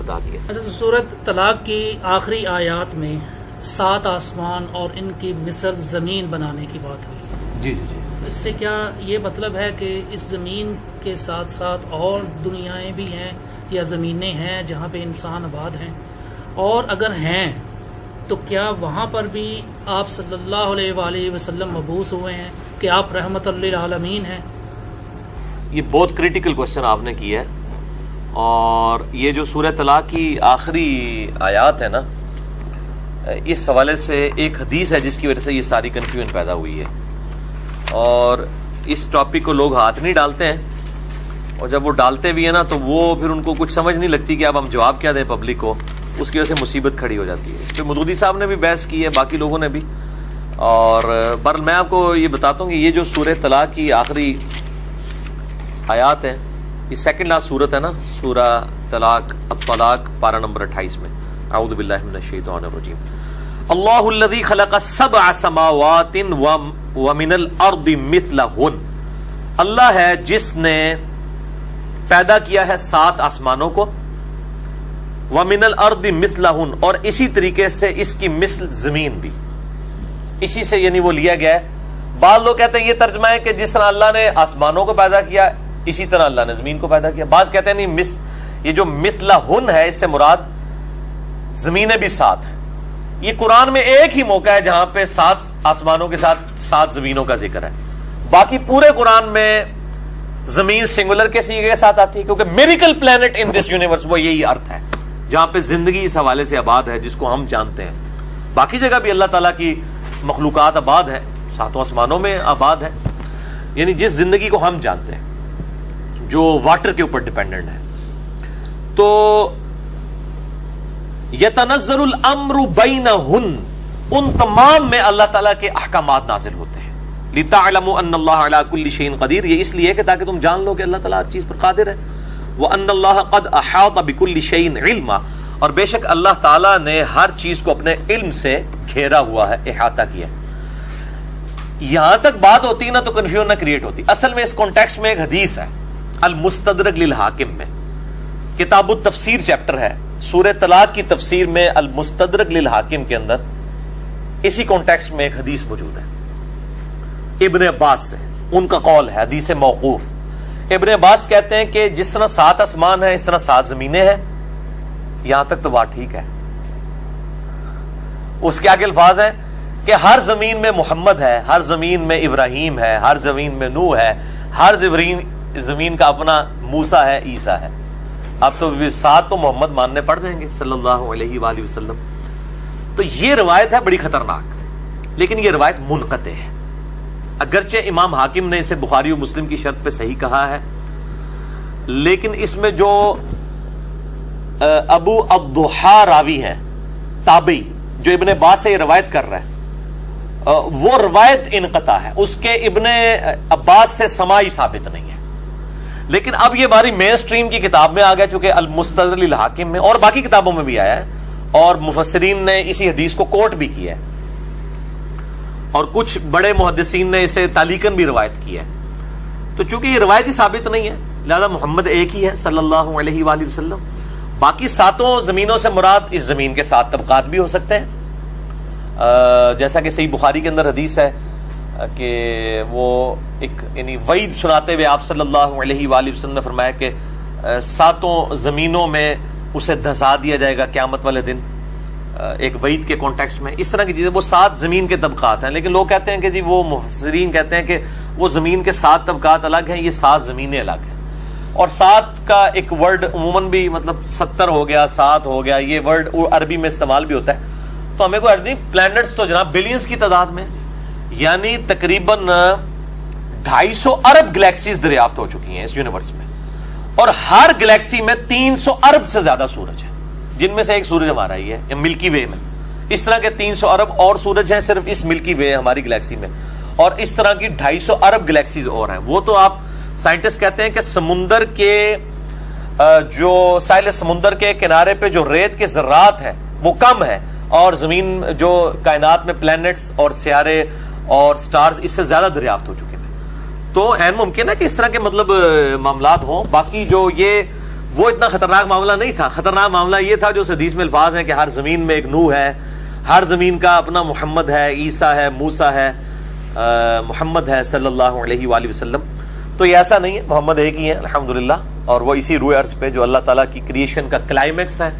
بتا دیا۔ حضرت سورۃ طلاق کی آخری آیات میں 7 آسمان اور ان کی مثل زمین بنانے کی بات ہوئی۔ جی جی جی، اس سے کیا یہ مطلب ہے کہ اس زمین کے ساتھ ساتھ اور دنیایں بھی ہیں یا زمینیں ہیں جہاں پہ انسان آباد ہیں؟ اور اگر ہیں تو کیا وہاں پر بھی آپ صلی اللہ علیہ وآلہ وسلم مبعوث ہوئے ہیں کہ آپ رحمت للعالمین ہیں؟ یہ بہت کریٹیکل کوشچن آپ نے کیا ہے، اور یہ جو سورہ طلاق کی آخری آیات ہے نا، اس حوالے سے ایک حدیث ہے جس کی وجہ سے یہ ساری کنفیوژن پیدا ہوئی ہے، اور اس ٹاپک کو لوگ ہاتھ نہیں ڈالتے ہیں، اور جب وہ ڈالتے بھی ہیں نا تو وہ پھر ان کو کچھ سمجھ نہیں لگتی کہ اب ہم جواب کیا دیں پبلک کو، اس کی وجہ سے مصیبت کھڑی ہو جاتی ہے۔ اس پہ مودودی صاحب نے بھی بحث کی ہے، باقی لوگوں نے بھی، اور بہرحال میں آپ کو یہ بتاتا ہوں کہ یہ جو سورہ طلاق کی آخری آیات ہیں، یہ سیکنڈ لاسٹ سورت ہے نا، سورہ طلاق الطلاق پارہ نمبر 28 میں، اعوذ باللہ من الشیطان الرجیم، اللہ الذی خلق 7 سماوات ومن الارض مثلہن، اللہ ہے جس نے پیدا کیا ہے 7 آسمانوں کو، ومن الارض مثلہن، اور اسی طریقے سے اس کی مثل زمین بھی، اسی سے یعنی وہ لیا گیا ہے۔ بعض لوگ کہتے ہیں یہ ترجمہ ہے کہ جس طرح اللہ نے آسمانوں کو پیدا کیا اسی طرح اللہ نے زمین کو پیدا کیا۔ بعض کہتے ہیں نہیں، یہ جو مثلہن ہے اس سے مراد زمینیں بھی 7 ہیں۔ یہ قرآن میں ایک ہی موقع ہے جہاں پہ 7 آسمانوں کے ساتھ 7 زمینوں کا ذکر ہے، باقی پورے قرآن میں زمین سنگولر کے سیغے کے ساتھ آتی ہے، کیونکہ miracle plant in this universe, وہ یہی ارتھ ہے جہاں پہ زندگی اس حوالے سے آباد ہے جس کو ہم جانتے ہیں۔ باقی جگہ بھی اللہ تعالیٰ کی مخلوقات آباد ہے، 7 آسمانوں میں آباد ہے، یعنی جس زندگی کو ہم جانتے ہیں جو واٹر کے اوپر ڈیپینڈنٹ ہے۔ تو یتنزل الامر بینہن، ان تمام میں اللہ تعالیٰ کے احکامات نازل ہوتے ہیں۔ لتعلموا ان اللہ علی کل شیء قدیر، یہ اس لیے کہ تاکہ تم جان لو کہ اللہ تعالیٰ ہر چیز پر قادر ہے۔ وان اللہ قد احاط بکل شیء علما، اور بے شک اللہ تعالیٰ نے ہر چیز کو اپنے علم سے گھیرا ہوا ہے، احاطہ کیا ہے۔ یہاں تک بات ہوتی ہے نا تو کنفیوژن نہ کریٹ ہوتی۔ اصل میں اس کانٹیکسٹ میں ایک حدیث ہے المستدرک للحاکم میں، کتاب التفسیر چیپٹر ہے، سورہ طلاق کی تفسیر میں المستدرک للحاکم کے اندر اسی کانٹیکسٹ میں ایک حدیث موجود ہے ابن عباس سے، ان کا قول ہے، حدیث موقوف۔ ابن عباس کہتے ہیں کہ جس طرح 7 آسمان ہیں اس طرح 7 زمینیں ہیں، یہاں تک تو بات ٹھیک ہے۔ اس کے آگے الفاظ ہیں کہ ہر زمین میں محمد ہے، ہر زمین میں ابراہیم ہے، ہر زمین میں نوح ہے، ہر زمین کا اپنا موسیٰ ہے، عیسیٰ ہے۔ اب تو 7 تو محمد ماننے پڑ جائیں گے صلی اللہ علیہ وآلہ وسلم۔ تو یہ روایت ہے بڑی خطرناک، لیکن یہ روایت منقطع ہے، اگرچہ امام حاکم نے اسے بخاری و مسلم کی شرط پہ صحیح کہا ہے، لیکن اس میں جو ابو الضحیٰ راوی ہے تابعی جو ابن عباس سے یہ روایت کر رہا ہے، وہ روایت انقطاع ہے، اس کے ابن عباس سے سماعی ثابت نہیں ہے۔ لیکن اب یہ ہماری مین سٹریم کی کتاب میں آ گیا، چونکہ المستدرک للحاکم میں اور باقی کتابوں میں بھی آیا ہے، اور مفسرین نے اسی حدیث کو کوٹ بھی کیا ہے، اور کچھ بڑے محدثین نے اسے تعلیقاً بھی روایت کیا ہے۔ تو چونکہ یہ روایت ہی ثابت نہیں ہے، لہذا محمد ایک ہی ہے صلی اللہ علیہ وآلہ وسلم۔ باقی 7 زمینوں سے مراد اس زمین کے 7 طبقات بھی ہو سکتے ہیں، جیسا کہ صحیح بخاری کے اندر حدیث ہے کہ وہ ایک یعنی وعید سناتے ہوئے آپ صلی اللہ علیہ وآلہ وسلم نے فرمایا کہ 7 زمینوں میں اسے دھسا دیا جائے گا قیامت والے دن، ایک وعید کے کانٹیکسٹ میں۔ اس طرح کی چیزیں، وہ 7 زمین کے طبقات ہیں، لیکن لوگ کہتے ہیں کہ جی وہ مفسرین کہتے ہیں کہ وہ زمین کے 7 طبقات الگ ہیں، یہ 7 زمینیں الگ ہیں۔ اور 7 کا ایک ورڈ عموماً بھی مطلب 70 ہو گیا، 7 ہو گیا، یہ ورڈ عربی میں استعمال بھی ہوتا ہے۔ تو ہمیں کوئی نہیں، پلانٹس تو جناب بلینز کی تعداد میں، یعنی تقریباً 250 ارب گلیکسیز دریافت ہو چکی ہیں اس یونیورس میں، اور ہر گلیکسی میں 300 ارب سے زیادہ سورج ہیں، جن میں سے ایک سورج ہمارا ہی ہے ملکی وے میں۔ اس طرح کے 300 ارب اور سورج ہیں صرف اس ملکی وے ہماری گلیکسی میں، اور اس طرح کی 250 ارب گلیکسیز اور ہیں۔ وہ تو آپ سائنٹسٹ کہتے ہیں کہ سمندر کے جو ساحل سمندر کے کنارے پہ جو ریت کے ذرات ہیں وہ کم ہے، اور زمین جو کائنات میں پلانٹس اور سیارے اور سٹارز اس سے زیادہ دریافت ہو چکے ہیں۔ تو عین ممکن ہے کہ اس طرح کے مطلب معاملات ہوں۔ باقی جو یہ وہ اتنا خطرناک معاملہ نہیں تھا. خطرناک معاملہ یہ تھا جو اس حدیث میں الفاظ ہیں کہ ہر زمین میں ایک نوح ہے, ہر زمین کا اپنا محمد ہے, عیسیٰ ہے, موسیٰ ہے, محمد ہے صلی اللہ علیہ وآلہ وسلم. تو یہ ایسا نہیں ہے, محمد ایک ہی ہے الحمدللہ, اور وہ اسی روئے ارض پہ جو اللہ تعالیٰ کی کریشن کا کلائمیکس ہے.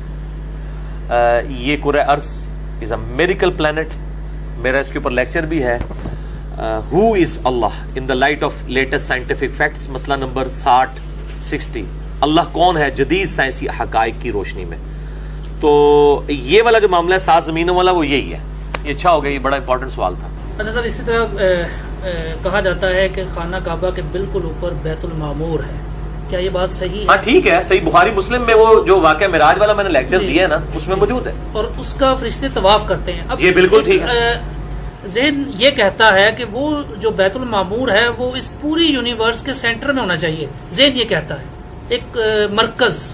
یہ کرۂ ارض از اے میریکل پلانٹ. میرا اس کے اوپر لیکچر بھی ہے, who is Allah in the light of latest scientific facts, مسئلہ نمبر 60. اللہ کون ہے جدید سائنسی حقائق کی روشنی میں. تو یہ والا جو معاملہ ہے 7 زمینوں والا وہ یہی ہے. یہ اچھا ہو گیا, یہ بڑا امپورٹنٹ سوال تھا. اچھا سر, اسی طرح کہا جاتا ہے کہ خانہ کعبہ کے بالکل اوپر بیت المعمور ہے, کیا یہ بات صحیح ہے؟ ہاں ٹھیک ہے, صحیح. بخاری مسلم میں وہ جو واقعہ معراج والا میں نے لیکچر دیا ہے نا, اس میں موجود ہے, اور اس کا فرشتے طواف کرتے ہیں. اب یہ بالکل ٹھیک ہے. ذہن یہ کہتا ہے کہ وہ جو بیت المعمور ہے وہ اس پوری یونیورس کے سینٹر میں ہونا چاہیے. ذہن یہ کہتا ہے ایک مرکز.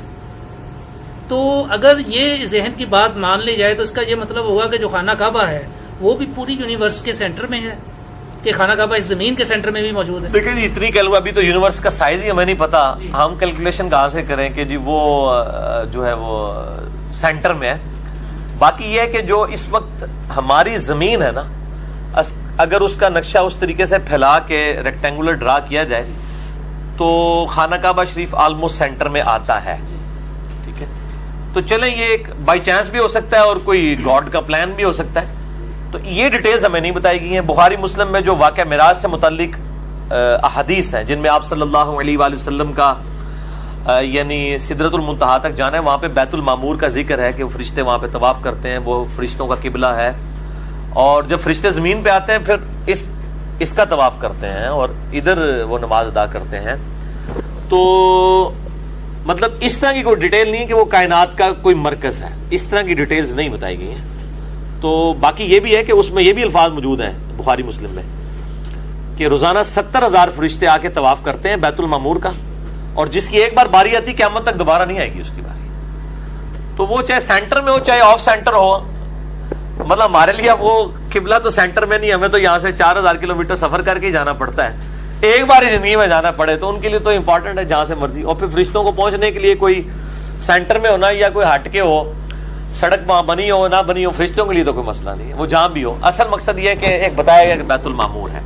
تو اگر یہ ذہن کی بات مان لی جائے تو اس کا یہ مطلب ہوگا کہ جو خانہ کعبہ ہے وہ بھی پوری یونیورس کے سینٹر میں ہے, کہ خانہ کعبہ اس زمین کے سینٹر میں بھی موجود ہے. دیکھیں جی, اتنی کہہ لوں, ابھی تو یونیورس کا سائز ہی ہمیں نہیں پتا, ہم کیلکولیشن کہاں سے کریں کہ جی وہ جو ہے وہ سینٹر میں ہے. باقی یہ ہے کہ جو اس وقت ہماری زمین ہے نا, اگر اس کا نقشہ اس طریقے سے پھیلا کے ریکٹینگولر ڈرا کیا جائے تو خانہ کعبہ شریف آلموسٹ سینٹر میں آتا ہے. ٹھیک ہے, تو چلیں یہ ایک بائی چانس بھی ہو سکتا ہے اور کوئی گاڈ کا پلان بھی ہو سکتا ہے. تو یہ ڈیٹیلز ہمیں نہیں بتائی گئی ہیں. بخاری مسلم میں جو واقعہ معراج سے متعلق احادیث ہیں جن میں آپ صلی اللہ علیہ وآلہ وسلم کا یعنی سدرۃ المنتہا تک جانا ہے, وہاں پہ بیت المعمور کا ذکر ہے کہ وہ فرشتے وہاں پہ طواف کرتے ہیں, وہ فرشتوں کا قبلہ ہے, اور جب فرشتے زمین پہ آتے ہیں پھر اس کا طواف کرتے ہیں اور ادھر وہ نماز ادا کرتے ہیں. تو مطلب اس طرح کی کوئی ڈیٹیل نہیں ہے کہ وہ کائنات کا کوئی مرکز ہے, اس طرح کی ڈیٹیلز نہیں بتائی گئی ہیں. تو باقی یہ بھی ہے کہ اس میں یہ بھی الفاظ موجود ہیں بخاری مسلم میں کہ روزانہ 70,000 فرشتے آ کے طواف کرتے ہیں بیت المعمور کا, اور جس کی ایک بار باری آتی قیامت تک دوبارہ نہیں آئے گی اس کی باری. تو وہ چاہے سینٹر میں ہو چاہے آف سینٹر ہو, مطلب ہمارے لیے وہ قبلہ تو سینٹر میں نہیں, ہمیں تو یہاں سے 4,000 کلومیٹر سفر کر کے ہی جانا پڑتا ہے. ایک بار ہی زندگی میں جانا پڑے تو ان کے لیے تو امپورٹنٹ ہے جہاں سے مرضی. اور پھر فرشتوں کو پہنچنے کے لیے کوئی سینٹر میں ہونا یا کوئی ہٹ کے ہو, سڑک وہاں بنی ہو نہ بنی ہو, فرشتوں کے لیے تو کوئی مسئلہ نہیں ہے, وہ جہاں بھی ہو. اصل مقصد یہ ہے کہ ایک بتایا گیا کہ بیت المعمور ہے.